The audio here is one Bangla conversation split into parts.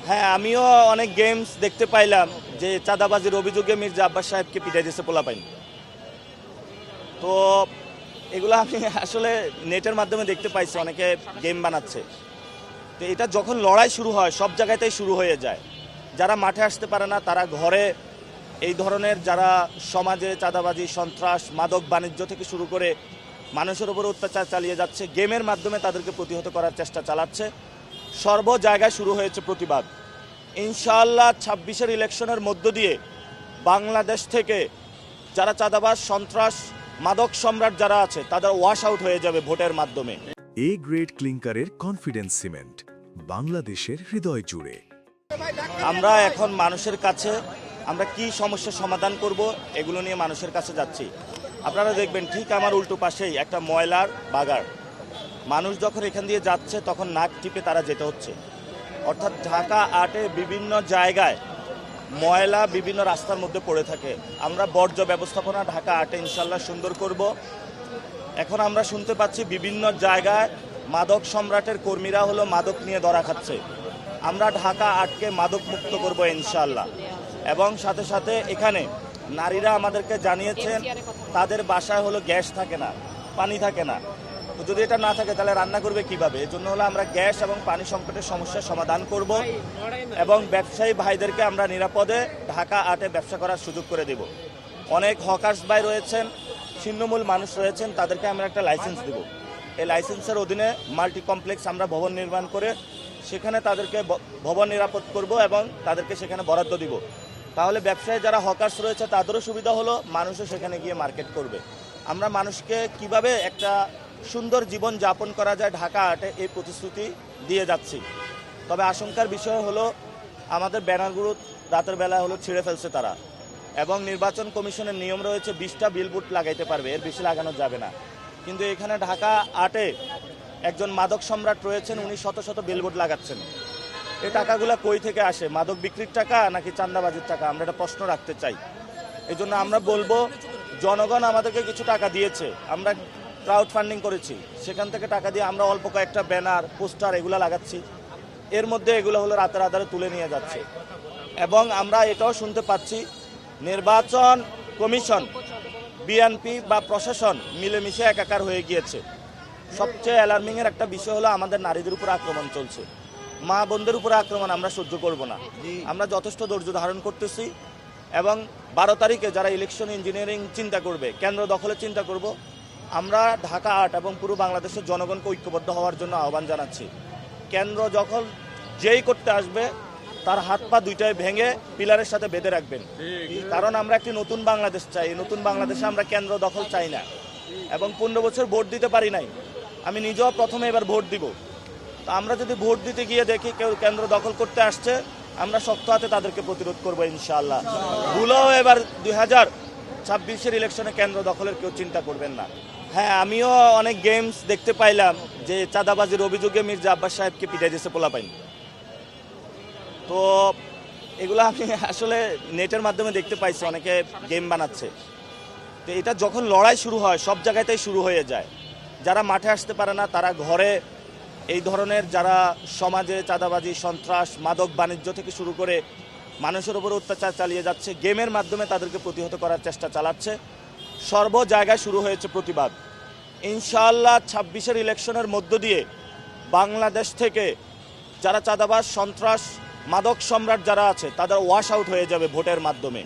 হ্যাঁ, আমিও অনেক গেমস দেখতে পাইলাম যে চাঁদাবাজির অভিযোগে মির্জা আব্বাস সাহেবকে পিটাই দিয়েছে পোলাপাইন। তো এগুলো আমি আসলে নেটের মাধ্যমে দেখতে পাইছি, অনেকে গেম বানাচ্ছে। তো এটা যখন লড়াই শুরু হয় সব জায়গাতেই শুরু হয়ে যায়। যারা মাঠে আসতে পারে না তারা ঘরে এই ধরনের যারা সমাজে চাঁদাবাজি, সন্ত্রাস, মাদক বাণিজ্য থেকে শুরু করে মানুষের উপর অত্যাচার চালিয়ে যাচ্ছে, গেমের মাধ্যমে তাদেরকে প্রতিহত করার চেষ্টা চালাচ্ছে। সর্ব জায়গায় শুরু হয়েছে প্রতিবাদ। ইনশাআল্লাহ ২৬-এর ইলেকশনের মধ্য দিয়ে বাংলাদেশ থেকে যারা চাঁদাবাজ, সন্ত্রাস, মাদক সম্রাট যারা আছে তাদের ওয়াশ আউট হয়ে যাবে ভোটের মাধ্যমে। এ গ্রেড ক্লিংকারের কনফিডেন্স সিমেন্ট বাংলাদেশের হৃদয় জুড়ে। আমরা এখন মানুষের কাছে আমরা কি সমস্যার সমাধান করব এগুলো নিয়ে মানুষের কাছে যাচ্ছি। আপনারা দেখবেন ঠিক আমার উল্টো পাশেই একটা ময়লার বাগার। মানুষ যখন এখান দিয়ে যাচ্ছে তখন নাক টিপে তারা যেতে হচ্ছে। অর্থাৎ ঢাকা আটে বিভিন্ন জায়গায় ময়লা বিভিন্ন রাস্তার মধ্যে পড়ে থাকে। আমরা বর্জ্য ব্যবস্থাপনা ঢাকা আটে ইনশাল্লাহ সুন্দর করব। এখন আমরা শুনতে পাচ্ছি বিভিন্ন জায়গায় মাদক সম্রাটের কর্মীরা হলো মাদক নিয়ে ধরা খাচ্ছে। আমরা ঢাকা আটকে মাদক মুক্ত করব ইনশাল্লাহ। এবং সাথে সাথে এখানে নারীরা আমাদেরকে জানিয়েছেন তাদের বাসায় হলো গ্যাস থাকে না, পানি থাকে না। তো যদি এটা না থাকে তাহলে রান্না করবে কিভাবে? এর জন্য হলো আমরা গ্যাস এবং পানি সংকটের সমস্যার সমাধান করব এবং ব্যবসায়ী ভাইদেরকে আমরা নিরাপদে ঢাকা আটে ব্যবসা করার সুযোগ করে দেব। অনেক হকার্স ভাই রয়েছেন, ছিন্নমূল মানুষ রয়েছেন, তাদেরকে আমরা একটা লাইসেন্স দেব। এই লাইসেন্সের অধীনে মাল্টি কমপ্লেক্স আমরা ভবন নির্মাণ করে সেখানে তাদেরকে ভবন নিরাপদ করব এবং তাদেরকে সেখানে বরাদ্দ দিব। তাহলে ব্যবসায়ী যারা হকার্স রয়েছে তাদেরও সুবিধা হলো, মানুষও সেখানে গিয়ে মার্কেট করবে। আমরা মানুষকে কিভাবে একটা সুন্দর জীবন যাপন করা যায় ঢাকা আটে এই প্রতিশ্রুতি দিয়ে যাচ্ছি। তবে আশঙ্কার বিষয় হলো আমাদের ব্যানারগুলো রাতের বেলা হলো ছিঁড়ে ফেলছে তারা, এবং নির্বাচন কমিশনের নিয়ম রয়েছে 20টা বিলবোর্ড লাগাইতে পারবে, এর বেশি লাগানো যাবে না। কিন্তু এখানে ঢাকা আটে একজন মাদক সম্রাট রয়েছেন, উনি শত শত বিলবোর্ড লাগাচ্ছেন। এই টাকাগুলো কই থেকে আসে? মাদক বিক্রির টাকা নাকি চাঁদাবাজির টাকা? আমরা একটা প্রশ্ন রাখতে চাই। এই জন্য আমরা বলবো জনগণ আমাদেরকে কিছু টাকা দিয়েছে, আমরা ক্রাউড ফান্ডিং করেছি, সেখান থেকে টাকা দিয়ে আমরা অল্প কয়েকটা ব্যানার, পোস্টার এগুলো লাগাচ্ছি। এর মধ্যে এগুলো হলো রাতের আধারে তুলে নিয়ে যাচ্ছে। এবং আমরা এটাও শুনতে পাচ্ছি নির্বাচন কমিশন, বিএনপি বা প্রশাসন মিলেমিশে একাকার হয়ে গিয়েছে। সবচেয়ে অ্যালার্মিংয়ের একটা বিষয় হলো আমাদের নারীদের উপর আক্রমণ চলছে। মা বোনদের উপরে আক্রমণ আমরা সহ্য করব না। আমরা যথেষ্ট ধৈর্য ধারণ করতেছি এবং 12 তারিখে যারা ইলেকশন ইঞ্জিনিয়ারিং চিন্তা করবে, কেন্দ্র দখলের চিন্তা করব, আমরা ঢাকা আট এবং পুরো বাংলাদেশের জনগণকে ঐক্যবদ্ধ হওয়ার জন্য আহ্বান জানাচ্ছি। কেন্দ্র দখল যেই করতে আসবে তার হাত পা দুইটাই ভেঙে পিলারের সাথে বেঁধে রাখবেন। কারণ আমরা একটি নতুন বাংলাদেশ চাই। নতুন বাংলাদেশে আমরা কেন্দ্র দখল চাই না। এবং 15 বছর ভোট দিতে পারি নাই, আমি নিজেও প্রথমে এবার ভোট দিব। তো আমরা যদি ভোট দিতে গিয়ে দেখি কেউ কেন্দ্র দখল করতে আসছে, আমরা শক্ত হাতে তাদেরকে প্রতিরোধ করবো ইনশাআল্লাহ। ভুলেও এবার 2026-এর ইলেকশনে কেন্দ্র দখলের কেউ চিন্তা করবেন না। হ্যাঁ, আমিও অনেক গেমস দেখতে পাইলাম যে চাঁদাবাজির অভিযোগে মির্জা আব্বাস সাহেবকে পিটাই দিয়েছে পোলাপাইন। তো এগুলো আমি আসলে নেটের মাধ্যমে দেখতে পাইছি, অনেকে গেম বানাচ্ছে। তো এটা যখন লড়াই শুরু হয় সব জায়গাতেই শুরু হয়ে যায়। যারা মাঠে আসতে পারে না তারা ঘরে এই ধরনের যারা সমাজে চাঁদাবাজি, সন্ত্রাস, মাদক বাণিজ্য থেকে শুরু করে মানুষের উপর অত্যাচার চালিয়ে যাচ্ছে, গেমের মাধ্যমে তাদেরকে প্রতিহত করার চেষ্টা চালাচ্ছে। সর্ব জায়গায় শুরু হয়েছে প্রতিবাদ। ইনশাআল্লাহ 26-এর ইলেকশনের মধ্য দিয়ে বাংলাদেশ থেকে যারা চাঁদাবাজ, সন্ত্রাস, মাদক সম্রাট যারা আছে তাদের ওয়াশ আউট হয়ে যাবে ভোটের মাধ্যমে।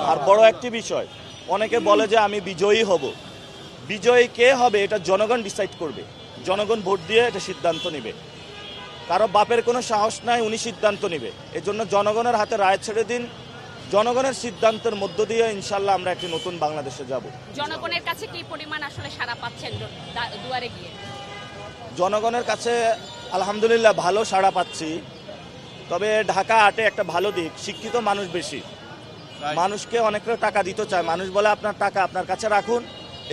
আর বড় একটি বিষয়, অনেকে বলে যে আমি বিজয়ী হব। বিজয়ী কে হবে এটা জনগণ ডিসাইড করবে। জনগণ ভোট দিয়ে এটা সিদ্ধান্ত নেবে। কারো বাপের কোনো সাহস নাই, উনি সিদ্ধান্ত নেবে। এজন্য জনগণের হাতে রায় ছেড়ে দিন। জনগণের সিদ্ধান্তের মধ্য দিয়ে ইনশাল্লাহ আমরা একটি নতুন বাংলাদেশে যাব। জনগণের কাছে কি পরিমাণ আসলে সাড়া পাচ্ছেন দুয়ারে গিয়ে? জনগণের কাছে আলহামদুলিল্লাহ ভালো সাড়া পাচ্ছি। তবে ঢাকা আটে একটা ভালো দিক, শিক্ষিত মানুষ বেশি। মানুষকে অনেকটা টাকা দিতে চায়। মানুষ বলে আপনার টাকা আপনার কাছে রাখুন,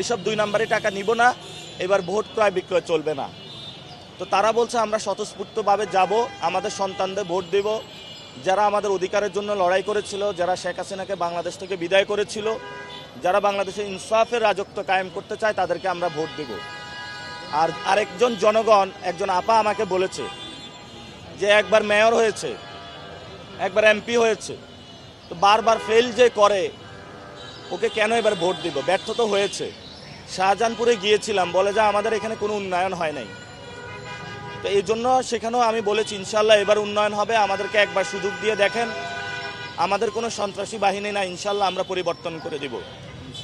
এসব 2 নম্বরে টাকা নিব না, এবার ভোট ক্রয় বিক্রয় চলবে না। তো তারা বলছে আমরা স্বতঃস্ফূর্তভাবে যাব, আমাদের সন্তানদের ভোট দেব। যারা আমাদের অধিকারের জন্য লড়াই করেছিল, যারা শেখ হাসিনাকে বাংলাদেশ থেকে বিদায় করেছিল, যারা বাংলাদেশে ইনসাফের রাজত্ব কায়েম করতে চায় তাদেরকে আমরা ভোট দেব। আর আরেকজন জনগণ, একজন আপা আমাকে বলেছে যে একবার মেয়র হয়েছে, একবার এমপি হয়েছে, তো বারবার ফেল যে করে, ওকে কেন এবার ভোট দিব? ব্যর্থ তো হয়েছে। শাহজাহানপুরে গিয়েছিলাম, বলে যে আমাদের এখানে কোনো উন্নয়ন হয় নাই। তো এই জন্য সেখানেও আমি বলেছি ইনশাল্লাহ এবার উন্নয়ন হবে, আমাদেরকে একবার সুযোগ দিয়ে দেখেন। আমাদের কোনো সন্ত্রাসী বাহিনী না, ইনশাল্লাহ আমরা পরিবর্তন করে দিব।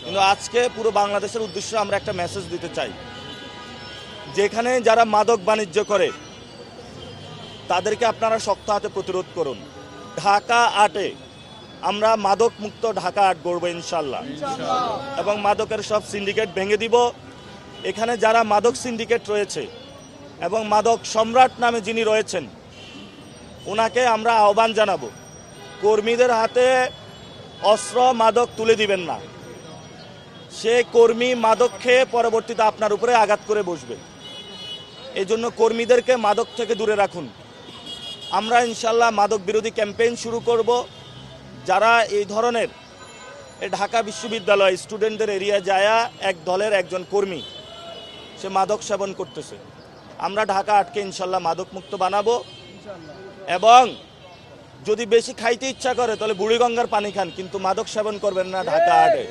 কিন্তু আজকে পুরো বাংলাদেশের উদ্দেশ্যে আমরা একটা মেসেজ দিতে চাই, যেখানে যারা মাদক বাণিজ্য করে তাদেরকে আপনারা শক্ত হাতে প্রতিরোধ করুন। ঢাকা 8-এ আমরা মাদক মুক্ত ঢাকা 8 গড়ব ইনশাল্লাহ, এবং মাদকের সব সিন্ডিকেট ভেঙে দিব। এখানে যারা মাদক সিন্ডিকেট রয়েছে এবং মাদক সম্রাট নামে যিনি রয়েছেন, ওনাকে আমরা আহ্বান জানাবো, কর্মীদের হাতে অস্ত্র মাদক তুলে দিবেন না। সে কর্মী মাদক খেয়ে পরবর্তীতে আপনার উপরে আঘাত করে বসবে। এই জন্য কর্মীদেরকে মাদক থেকে দূরে রাখুন। আমরা ইনশাল্লাহ মাদক বিরোধী ক্যাম্পেইন শুরু করব। যারা এই ধরনের ঢাকা বিশ্ববিদ্যালয় স্টুডেন্টদের এরিয়া যায়া এক দলের একজন কর্মী সে মাদক সেবন করতেছে, আমরা ঢাকা 8-কে ইনশাল্লাহ মাদক মুক্ত বানাবো। এবং যদি বেশি খাইতে ইচ্ছা করে তাহলে বুড়িগঙ্গার পানি খান, কিন্তু মাদক সেবন করবেন না ঢাকা 8-এ।